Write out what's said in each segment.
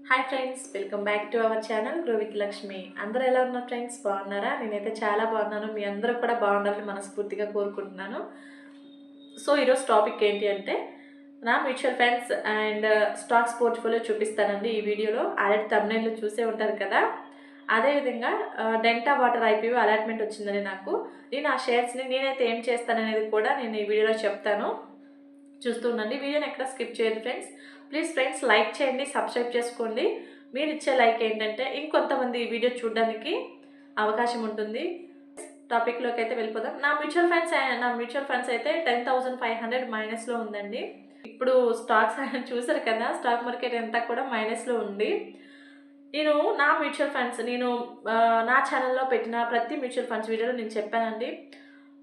Hi friends, welcome back to our channel grow with Lakshmi. అందరూ ఎలా ఉన్నారు ఫ్రెండ్స్? బాగున్నారా? నేనైతే చాలా బాగున్నాను. మీ అందరూ కూడా బాగుండాలని మనస్ఫూర్తిగా కోరుకుంటున్నాను. సో ఈరోజు టాపిక్ ఏంటి అంటే నా mutual funds and stocks portfolio చూపిస్తానండి ఈ వీడియోలో. ఆల్రెడీ థంబ్నెయిల్లో చూసే ఉంటారు కదా. అదేవిధంగా డెంటా వాటర్ ఐపీఓ అలాట్మెంట్ వచ్చిందని నాకు. నేను ఆ షేర్స్ని నేనైతే ఏం చేస్తాననేది కూడా నేను ఈ వీడియోలో చెప్తాను. చూస్తూ ఉండండి. వీడియోని ఎక్కడ స్కిప్ చేయదు ఫ్రెండ్స్. ప్లీజ్ ఫ్రెండ్స్ లైక్ చేయండి, సబ్స్క్రైబ్ చేసుకోండి. మీరు ఇచ్చే లైక్ ఏంటంటే ఇంకొంతమంది ఈ వీడియో చూడడానికి అవకాశం ఉంటుంది. టాపిక్లోకి అయితే వెళ్ళిపోదాం. నా మ్యూచువల్ ఫండ్స్ అయితే 10,500 మైనస్లో ఉందండి. ఇప్పుడు స్టాక్స్ చూసారు కదా, స్టాక్ మార్కెట్ అంతా కూడా మైనస్లో ఉంది. నేను నా మ్యూచువల్ ఫండ్స్ నా ఛానల్లో పెట్టిన ప్రతి మ్యూచువల్ ఫండ్స్ వీడియోలో నేను చెప్పానండి.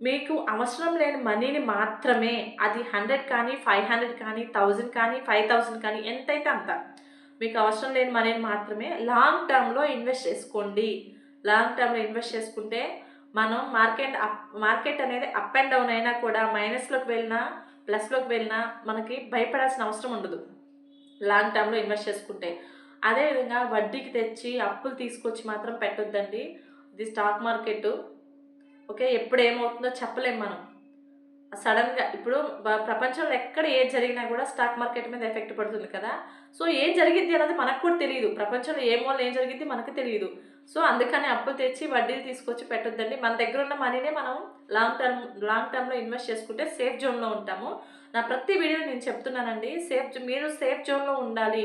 మీకు అవసరం లేని మనీని మాత్రమే, అది 100 కానీ 500 కానీ 1000 కానీ 5000 కానీ ఎంతైతే అంత, మీకు అవసరం లేని మనీని మాత్రమే లాంగ్ టర్మ్లో ఇన్వెస్ట్ చేసుకోండి. లాంగ్ టర్మ్లో ఇన్వెస్ట్ చేసుకుంటే మనం మార్కెట్ అనేది అప్ అండ్ డౌన్ అయినా కూడా, మైనస్లోకి వెళ్ళినా ప్లస్లోకి వెళ్ళినా మనకి భయపడాల్సిన అవసరం ఉండదు లాంగ్ టర్మ్లో ఇన్వెస్ట్ చేసుకుంటే. అదేవిధంగా వడ్డీకి తెచ్చి అప్పులు తీసుకొచ్చి మాత్రం పెట్టొద్దండి. ఇది స్టాక్ మార్కెట్. ఓకే, ఎప్పుడు ఏమవుతుందో చెప్పలేం మనం. సడన్గా ఇప్పుడు ప్రపంచంలో ఎక్కడ ఏది జరిగినా కూడా స్టాక్ మార్కెట్ మీద ఎఫెక్ట్ పడుతుంది కదా. సో ఏం జరిగిద్ది అన్నది మనకు కూడా తెలియదు. ప్రపంచంలో ఏం జరిగిద్ది మనకు తెలియదు. సో అందుకని అప్పులు తెచ్చి వడ్డీలు తీసుకొచ్చి పెట్టొద్దండి. మన దగ్గర ఉన్న మనీనే మనం లాంగ్ టర్మ్లో ఇన్వెస్ట్ చేసుకుంటే సేఫ్ జోన్లో ఉంటాము. నా ప్రతి వీడియో నేను చెప్తున్నానండి, మీరు సేఫ్ జోన్లో ఉండాలి.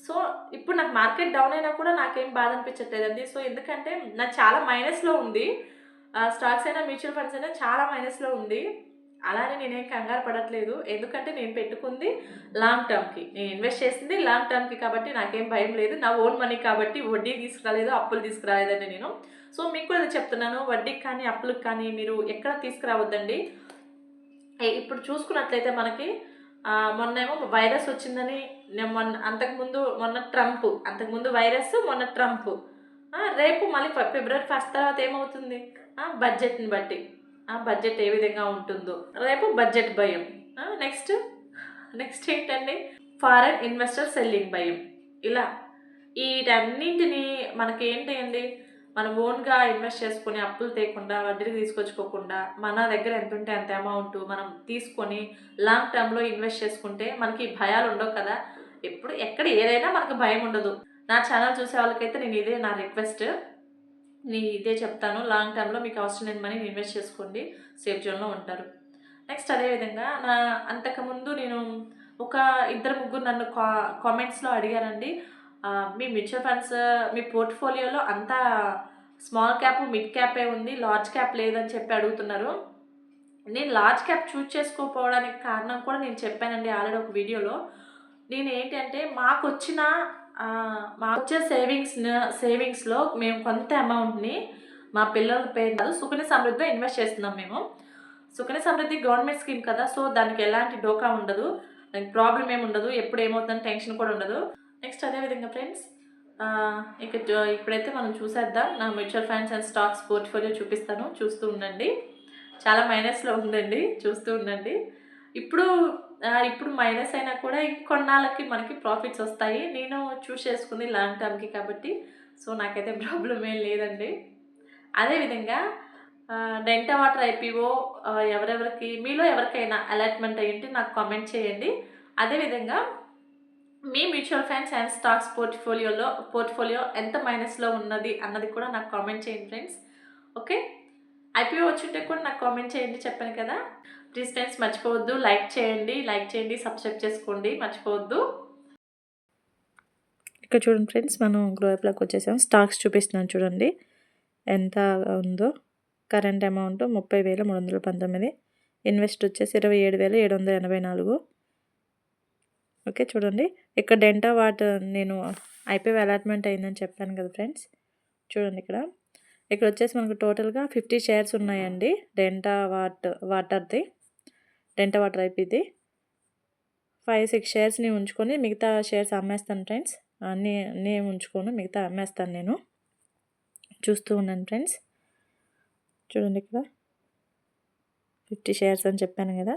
సో ఇప్పుడు నాకు మార్కెట్ డౌన్ అయినా కూడా నాకేం బాధ అనిపించట్లేదండి. సో ఎందుకంటే నాకు చాలా మైనస్లో ఉంది. స్టాక్స్ అయినా మ్యూచువల్ ఫండ్స్ అయినా చాలా మైనస్లో ఉంది. అలానే నేనేం కంగారు పడట్లేదు. ఎందుకంటే నేను పెట్టుకుంది లాంగ్ టర్మ్కి, నేను ఇన్వెస్ట్ చేసింది లాంగ్ టర్మ్కి కాబట్టి నాకేం భయం లేదు. నా ఓన్ మనీ కాబట్టి వడ్డీ తీసుకురాలేదు, అప్పులు తీసుకురాలేదండి నేను. సో మీకు కూడా చెప్తున్నాను, వడ్డీకి కానీ అప్పులకు కానీ మీరు ఎక్కడ తీసుకురావద్దండి. ఇప్పుడు చూసుకున్నట్లయితే మనకి మొన్నేమో వైరస్ వచ్చిందని, అంతకుముందు వైరస్, మొన్న ట్రంప్. రేపు మళ్ళీ ఫిబ్రవరి 1 తర్వాత ఏమవుతుంది? బడ్జెట్ని బట్టి బడ్జెట్ ఏ విధంగా ఉంటుందో, రేపు బడ్జెట్ భయం. నెక్స్ట్ ఏంటండి? ఫారెన్ ఇన్వెస్టర్ సెల్లింగ్ భయం. ఇలా వీటన్నింటినీ మనకి ఏంటి అండి, మనం ఓన్గా ఇన్వెస్ట్ చేసుకొని అప్పులు తేకుండా వడ్డీకి తీసుకొచ్చుకోకుండా మన దగ్గర ఎంత ఉంటే అంత అమౌంట్ మనం తీసుకొని లాంగ్ టర్మ్లో ఇన్వెస్ట్ చేసుకుంటే మనకి భయాలు ఉండవు కదా. ఎక్కడ ఏదైనా మనకు భయం ఉండదు. నా ఛానల్ చూసే వాళ్ళకైతే ఇదే నా రిక్వెస్ట్. నేను ఇదే చెప్తాను, లాంగ్ టర్మ్లో మీకు అవసరం లేని మనీ ఇన్వెస్ట్ చేసుకోండి, సేఫ్ జోన్లో ఉంటారు. నెక్స్ట్ అదేవిధంగా అంతకుముందు నేను ఒక ఇద్దరు ముగ్గురు నన్ను కామెంట్స్లో అడిగారండి, మీ మ్యూచువల్ ఫండ్స్ మీ పోర్ట్ఫోలియోలో అంతా స్మాల్ క్యాప్ మిడ్ క్యాపే ఉంది, లార్జ్ క్యాప్ లేదని చెప్పి అడుగుతున్నారు. నేను లార్జ్ క్యాప్ చూజ్ చేసుకోకపోవడానికి కారణం కూడా నేను చెప్పానండి ఆల్రెడీ ఒక వీడియోలో. నేను ఏంటంటే మాకు వచ్చే సేవింగ్స్లో మేము కొంత అమౌంట్ని మా పిల్లల పేరు కాదు, సుకన్య సమృద్ధిలో ఇన్వెస్ట్ చేస్తున్నాం మేము. సుకన్య సమృద్ధి గవర్నమెంట్ స్కీమ్ కదా, సో దానికి ఎలాంటి డోకా ఉండదు, దానికి ప్రాబ్లం ఏమి ఉండదు, ఎప్పుడు ఏమవుతుందని టెన్షన్ కూడా ఉండదు. నెక్స్ట్ అదేవిధంగా ఫ్రెండ్స్, ఇప్పుడైతే మనం చూసేద్దాం. నా mutual funds and stocks portfolio చూపిస్తాను, చూస్తూ ఉండండి. చాలా మైనస్లో ఉందండి, చూస్తూ ఉండండి. ఇప్పుడు మైనస్ అయినా కూడా ఇంకొన్నాళ్ళకి మనకి ప్రాఫిట్స్ వస్తాయి. నేను చూస్ చేసుకుంది లాంగ్ టర్మ్కి కాబట్టి, సో నాకైతే ప్రాబ్లం ఏం లేదండి. అదేవిధంగా డెంటా వాటర్ ఐపీఓ మీలో ఎవరికైనా అలాట్మెంట్ అయ్యింటే నాకు కామెంట్ చేయండి. అదేవిధంగా మీ mutual funds and stocks portfolio ఎంత మైనస్లో ఉన్నది అన్నది కూడా నాకు కామెంట్ చేయండి ఫ్రెండ్స్. ఓకే, ఐపీఓ వచ్చింటే కూడా నాకు కామెంట్ చేయండి, చెప్పాను కదా. ప్లీజ్ ఫ్రెండ్స్ మర్చిపోవద్దు, లైక్ చేయండి, సబ్స్క్రైబ్ చేసుకోండి, మర్చిపోవద్దు. ఇక్కడ చూడండి ఫ్రెండ్స్, మనం గ్రో యాప్లోకి వచ్చేసాం. స్టాక్స్ చూపిస్తున్నాను చూడండి ఎంత ఉందో. కరెంట్ అమౌంట్ 30,319, ఇన్వెస్ట్ వచ్చేసి 27,784. ఓకే చూడండి, ఇక్కడ డెంటా వాటర్ నేను ఐపీఓ అలాట్మెంట్ అయిందని చెప్పాను కదా ఫ్రెండ్స్. చూడండి ఇక్కడ వచ్చేసి మనకు టోటల్గా 50 షేర్స్ ఉన్నాయండి. డెంటా వాటర్ ఐపీది 5-6 షేర్స్ని ఉంచుకొని మిగతా షేర్స్ అమ్మేస్తాను ఫ్రెండ్స్. అన్నీ ఉంచుకొని మిగతా అమ్మేస్తాను నేను. చూస్తూ ఉన్నాను ఫ్రెండ్స్. చూడండి, ఇక్కడ 50 షేర్స్ అని చెప్పాను కదా,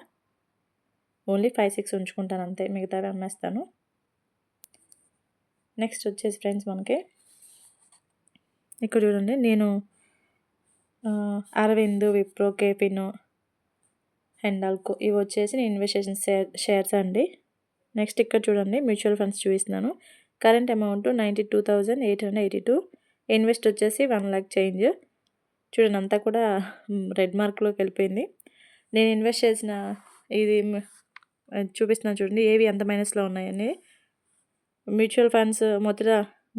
ఓన్లీ 5-6 ఉంచుకుంటాను అంతే, మిగతావి అమ్మేస్తాను. నెక్స్ట్ వచ్చేసి ఫ్రెండ్స్ మనకి ఇక్కడ చూడండి, నేను అరవింద్, విప్రో, కేపిన్, హెండాల్కో ఇవి వచ్చేసి నేను ఇన్వెస్ట్ చేసిన షేర్స్ అండి. నెక్స్ట్ ఇక్కడ చూడండి, మ్యూచువల్ ఫండ్స్ చూపిస్తున్నాను. కరెంట్ అమౌంట్ 92,882, ఇన్వెస్ట్ వచ్చేసి 1 lakh చేంజ్. చూడండి అంతా కూడా రెడ్ మార్క్లోకి వెళ్ళిపోయింది. నేను ఇన్వెస్ట్ చేసిన ఇది చూపిస్తున్నాను చూడండి, ఏవి ఎంత మైనస్లో ఉన్నాయని. Mutual funds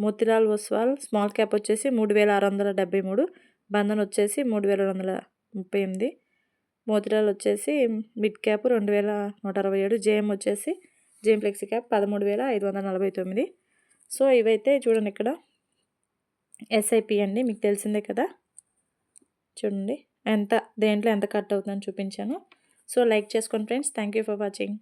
Motilal Oswal small cap వచ్చేసి 3,673, బంధన్ వచ్చేసి 3,238, మోతిలాల్ వచ్చేసి mid cap 2,167, JM flexi cap 13,549. So ఇవైతే చూడండి ఇక్కడ ఎస్ఐపి అండి, మీకు తెలిసిందే కదా. చూడండి దేంట్లో ఎంత కట్ అవుతుందని చూపించాను. సో లైక్ చేసుకోండి friends. Thank you for watching.